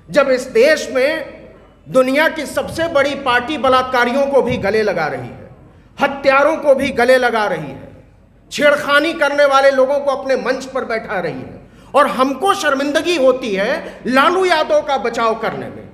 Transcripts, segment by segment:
जब इस देश में दुनिया की सबसे बड़ी पार्टी बलात्कारियों को भी गले लगा रही है, हत्यारों को भी गले लगा रही है, छेड़खानी करने वाले लोगों को अपने मंच पर बैठा रही है, और हमको शर्मिंदगी होती है लालू यादव का बचाव करने में,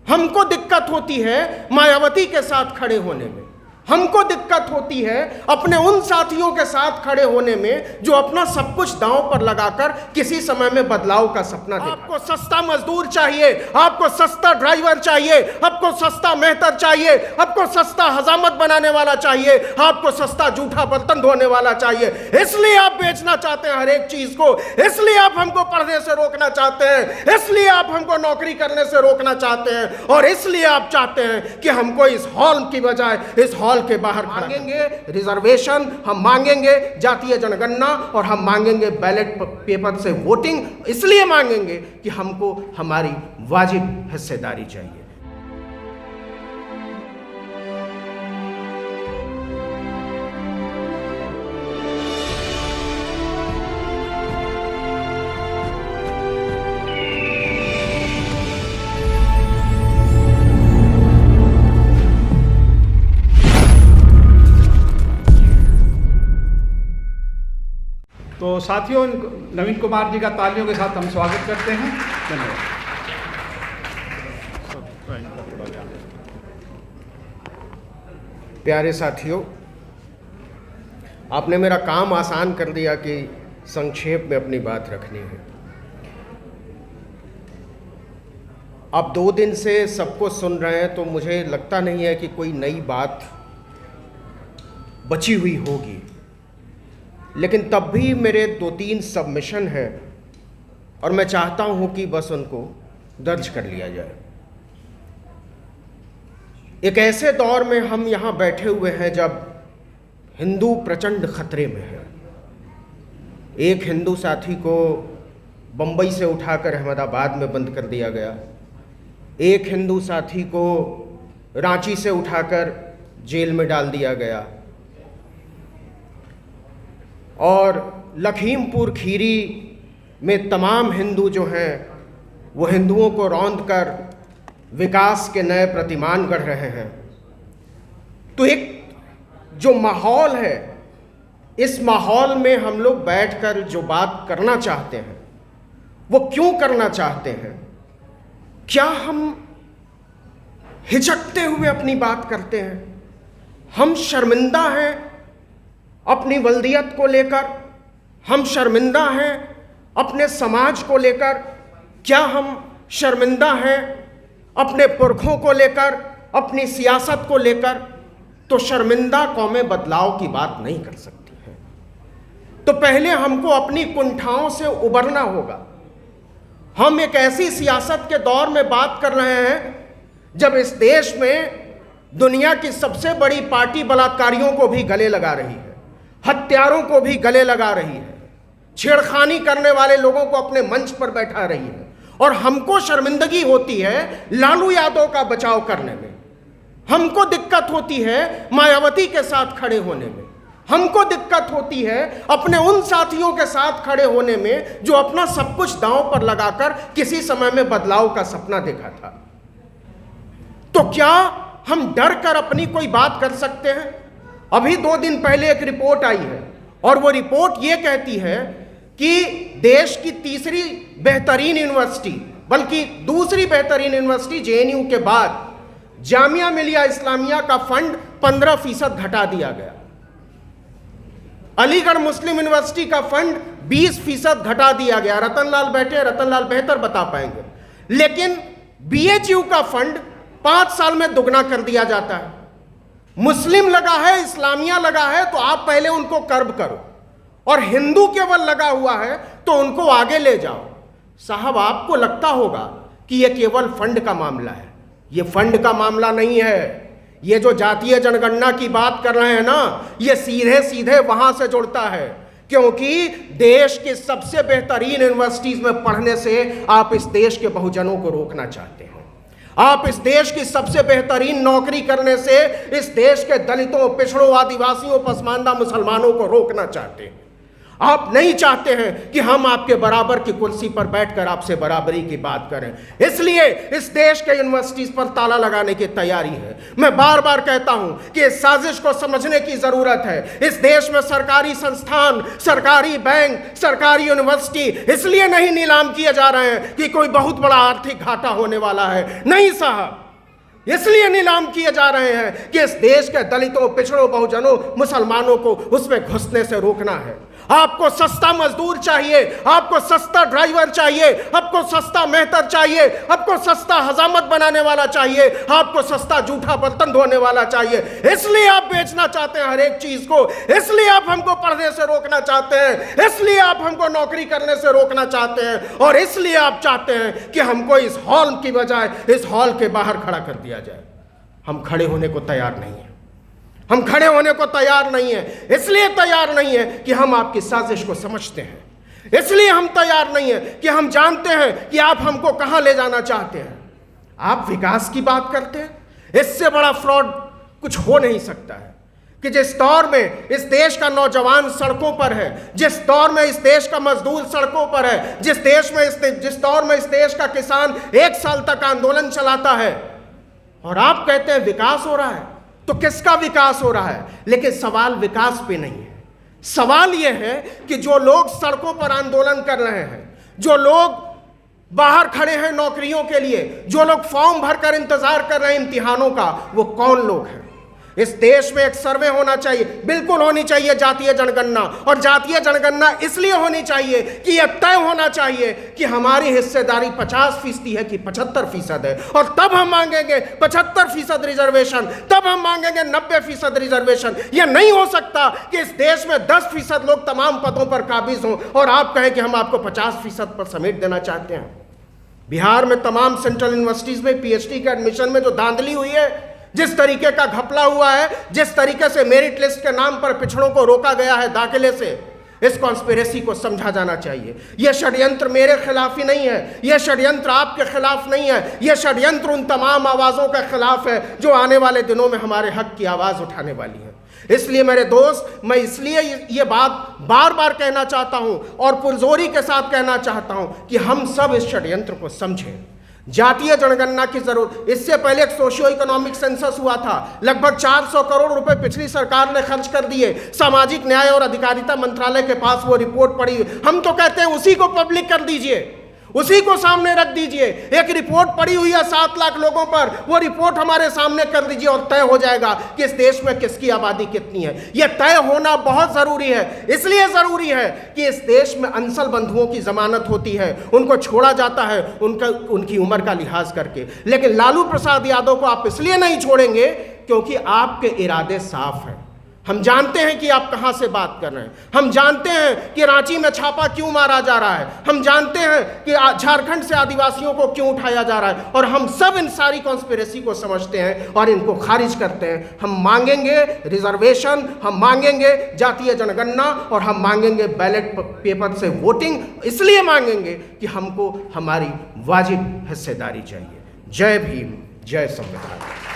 हमको दिक्कत होती है मायावती के साथ खड़े होने में, हमको दिक्कत होती है अपने उन साथियों के साथ खड़े होने में जो अपना सब कुछ दांव पर लगाकर किसी समय में बदलाव का सपना देखा। आपको सस्ता मजदूर चाहिए, आपको सस्ता ड्राइवर चाहिए, आपको सस्ता मेहतर चाहिए, आपको सस्ता हजामत बनाने वाला चाहिए, आपको सस्ता जूठा बर्तन धोने वाला चाहिए, इसलिए आप बेचना चाहते हैं हर एक चीज को, इसलिए आप हमको पढ़ने से रोकना चाहते हैं, इसलिए आप हमको नौकरी करने से रोकना चाहते हैं, और इसलिए आप चाहते हैं कि हमको इस हॉल की बजाय इस हॉल के बाहर मांगेंगे रिजर्वेशन, हम मांगेंगे जातीय जनगणना, और हम मांगेंगे बैलेट पेपर से वोटिंग, इसलिए मांगेंगे कि हमको हमारी वाजिब हिस्सेदारी चाहिए। तो साथियों, नवीन कुमार जी का तालियों के साथ हम स्वागत करते हैं। धन्यवाद। प्यारे साथियों, आपने मेरा काम आसान कर दिया कि संक्षेप में अपनी बात रखनी है। आप 2 दिन से सबको सुन रहे हैं, तो मुझे लगता नहीं है कि कोई नई बात बची हुई होगी, लेकिन तब भी मेरे 2-3 सबमिशन हैं और मैं चाहता हूं कि बस उनको दर्ज कर लिया जाए। एक ऐसे दौर में हम यहां बैठे हुए हैं जब हिंदू प्रचंड खतरे में है। एक हिंदू साथी को बंबई से उठाकर अहमदाबाद में बंद कर दिया गया, एक हिंदू साथी को रांची से उठाकर जेल में डाल दिया गया, और लखीमपुर खीरी में तमाम हिंदू जो हैं वो हिंदुओं को रौंद कर विकास के नए प्रतिमान गढ़ रहे हैं। तो एक जो माहौल है, इस माहौल में हम लोग बैठकर जो बात करना चाहते हैं वो क्यों करना चाहते हैं? क्या हम हिचकते हुए अपनी बात करते हैं? हम शर्मिंदा हैं अपनी वल्दियत को लेकर, हम शर्मिंदा हैं अपने समाज को लेकर, क्या हम शर्मिंदा हैं अपने पुरखों को लेकर, अपनी सियासत को लेकर? तो शर्मिंदा कौमें बदलाव की बात नहीं कर सकती हैं। तो पहले हमको अपनी कुंठाओं से उबरना होगा। हम एक ऐसी सियासत के दौर में बात कर रहे हैं जब इस देश में दुनिया की सबसे बड़ी पार्टी बलात्कारियों को भी गले लगा रही है, हत्यारों को भी गले लगा रही है, छेड़खानी करने वाले लोगों को अपने मंच पर बैठा रही है, और हमको शर्मिंदगी होती है लालू यादव का बचाव करने में, हमको दिक्कत होती है मायावती के साथ खड़े होने में, हमको दिक्कत होती है अपने उन साथियों के साथ खड़े होने में जो अपना सब कुछ दांव पर लगाकर किसी समय में बदलाव का सपना देखा था। तो क्या हम डर कर अपनी कोई बात कर सकते हैं? अभी 2 दिन पहले एक रिपोर्ट आई है, और वो रिपोर्ट ये कहती है कि देश की तीसरी बेहतरीन यूनिवर्सिटी, बल्कि दूसरी बेहतरीन यूनिवर्सिटी जेएनयू के बाद जामिया मिलिया इस्लामिया का फंड 15% घटा दिया गया। अलीगढ़ मुस्लिम यूनिवर्सिटी का फंड 20% घटा दिया गया। रतनलाल बैठे, रतनलाल बेहतर बता पाएंगे। लेकिन बीएचयू का फंड 5 साल में दुगना कर दिया जाता है। मुस्लिम लगा है, इस्लामिया लगा है, तो आप पहले उनको कर्ब करो, और हिंदू केवल लगा हुआ है तो उनको आगे ले जाओ। साहब, आपको लगता होगा कि यह केवल फंड का मामला है। यह फंड का मामला नहीं है। ये जो जातीय जनगणना की बात कर रहे हैं ना, ये सीधे सीधे वहां से जुड़ता है, क्योंकि देश की सबसे बेहतरीन यूनिवर्सिटीज में पढ़ने से आप इस देश के बहुजनों को रोकना चाहते हैं। आप इस देश की सबसे बेहतरीन नौकरी करने से इस देश के दलितों, पिछड़ों, आदिवासियों, पसमानदा मुसलमानों को रोकना चाहते हैं। आप नहीं चाहते हैं कि हम आपके बराबर की कुर्सी पर बैठकर आपसे बराबरी की बात करें, इसलिए इस देश के यूनिवर्सिटीज पर ताला लगाने की तैयारी है। मैं बार बार कहता हूं कि इस साजिश को समझने की जरूरत है। इस देश में सरकारी संस्थान, सरकारी बैंक, सरकारी यूनिवर्सिटी इसलिए नहीं नीलाम किए जा रहे हैं कि कोई बहुत बड़ा आर्थिक घाटा होने वाला है, नहीं साहब, इसलिए नीलाम किए जा रहे हैं कि इस देश के दलितों, पिछड़ों, बहुजनों, मुसलमानों को उसमें घुसने से रोकना है। आपको सस्ता मजदूर चाहिए, आपको सस्ता ड्राइवर चाहिए, आपको सस्ता मेहतर चाहिए, आपको सस्ता हजामत बनाने वाला चाहिए, आपको सस्ता जूठा बर्तन धोने वाला चाहिए। इसलिए आप बेचना चाहते हैं हर एक चीज को, इसलिए आप हमको पढ़ने से रोकना चाहते हैं, इसलिए आप हमको नौकरी करने से रोकना चाहते हैं, और इसलिए आप चाहते हैं कि हमको इस हॉल की बजाय इस हॉल के बाहर खड़ा कर दिया जाए। हम खड़े होने को तैयार नहीं है, हम खड़े होने को तैयार नहीं है। इसलिए तैयार नहीं है कि हम आपकी साजिश को समझते हैं, इसलिए हम तैयार नहीं है कि हम जानते हैं कि आप हमको कहां ले जाना चाहते हैं। आप विकास की बात करते हैं, इससे बड़ा फ्रॉड कुछ हो नहीं सकता है कि जिस दौर में इस देश का नौजवान सड़कों पर है, जिस दौर में इस देश का मजदूर सड़कों पर है, जिस दौर में इस देश का किसान 1 साल तक आंदोलन चलाता है, और आप कहते हैं विकास हो रहा है, तो किसका विकास हो रहा है? लेकिन सवाल विकास पे नहीं है, सवाल यह है कि जो लोग सड़कों पर आंदोलन कर रहे हैं, जो लोग बाहर खड़े हैं नौकरियों के लिए, जो लोग फॉर्म भरकर इंतजार कर रहे हैं इम्तिहानों का, वो कौन लोग हैं? इस देश में एक सर्वे होना चाहिए, बिल्कुल होनी चाहिए जातीय जनगणना, और जातीय जनगणना इसलिए होनी चाहिए कि यह तय होना चाहिए कि हमारी हिस्सेदारी 50% है कि 75% है, और तब हम मांगेंगे 75% रिजर्वेशन, तब हम मांगेंगे 90% रिजर्वेशन। यह नहीं हो सकता कि इस देश में 10% लोग तमाम पदों पर काबिज हों और आप कहें कि हम आपको 50% पर समेट देना चाहते हैं। बिहार में तमाम सेंट्रल यूनिवर्सिटीज में PhD के एडमिशन में जो धांधली हुई है, जिस तरीके का घपला हुआ है, जिस तरीके से मेरिट लिस्ट के नाम पर पिछड़ों को रोका गया है दाखिले से, इस कॉन्स्पिरेसी को समझा जाना चाहिए। यह षड्यंत्र मेरे खिलाफ ही नहीं है, यह षड्यंत्र आपके खिलाफ नहीं है, यह षड्यंत्र उन तमाम आवाज़ों के खिलाफ है जो आने वाले दिनों में हमारे हक की आवाज़ उठाने वाली है। इसलिए मेरे दोस्त, मैं इसलिए ये बात बार बार कहना चाहता हूं और पुरजोरी के साथ कहना चाहता हूं कि हम सब इस षड्यंत्र को समझें। जातीय जनगणना की जरूरत, इससे पहले एक सोशियो इकोनॉमिक सेंसस हुआ था, लगभग 400 करोड़ रुपए पिछली सरकार ने खर्च कर दिए। सामाजिक न्याय और अधिकारिता मंत्रालय के पास वो रिपोर्ट पड़ी, हम तो कहते हैं उसी को पब्लिक कर दीजिए, उसी को सामने रख दीजिए। एक रिपोर्ट पड़ी हुई है 7 लाख लोगों पर, वो रिपोर्ट हमारे सामने कर दीजिए और तय हो जाएगा कि इस देश में किसकी आबादी कितनी है। यह तय होना बहुत जरूरी है। इसलिए जरूरी है कि इस देश में अंसल बंधुओं की जमानत होती है, उनको छोड़ा जाता है उनकी उम्र का लिहाज करके, लेकिन लालू प्रसाद यादव को आप इसलिए नहीं छोड़ेंगे क्योंकि आपके इरादे साफ हैं। हम जानते हैं कि आप कहां से बात कर रहे हैं, हम जानते हैं कि रांची में छापा क्यों मारा जा रहा है, हम जानते हैं कि झारखंड से आदिवासियों को क्यों उठाया जा रहा है, और हम सब इन सारी कॉन्स्पिरेसी को समझते हैं और इनको खारिज करते हैं। हम मांगेंगे रिजर्वेशन, हम मांगेंगे जातीय जनगणना, और हम मांगेंगे बैलेट पेपर से वोटिंग, इसलिए मांगेंगे कि हमको हमारी वाजिब हिस्सेदारी चाहिए। जय भीम, जय संविधान।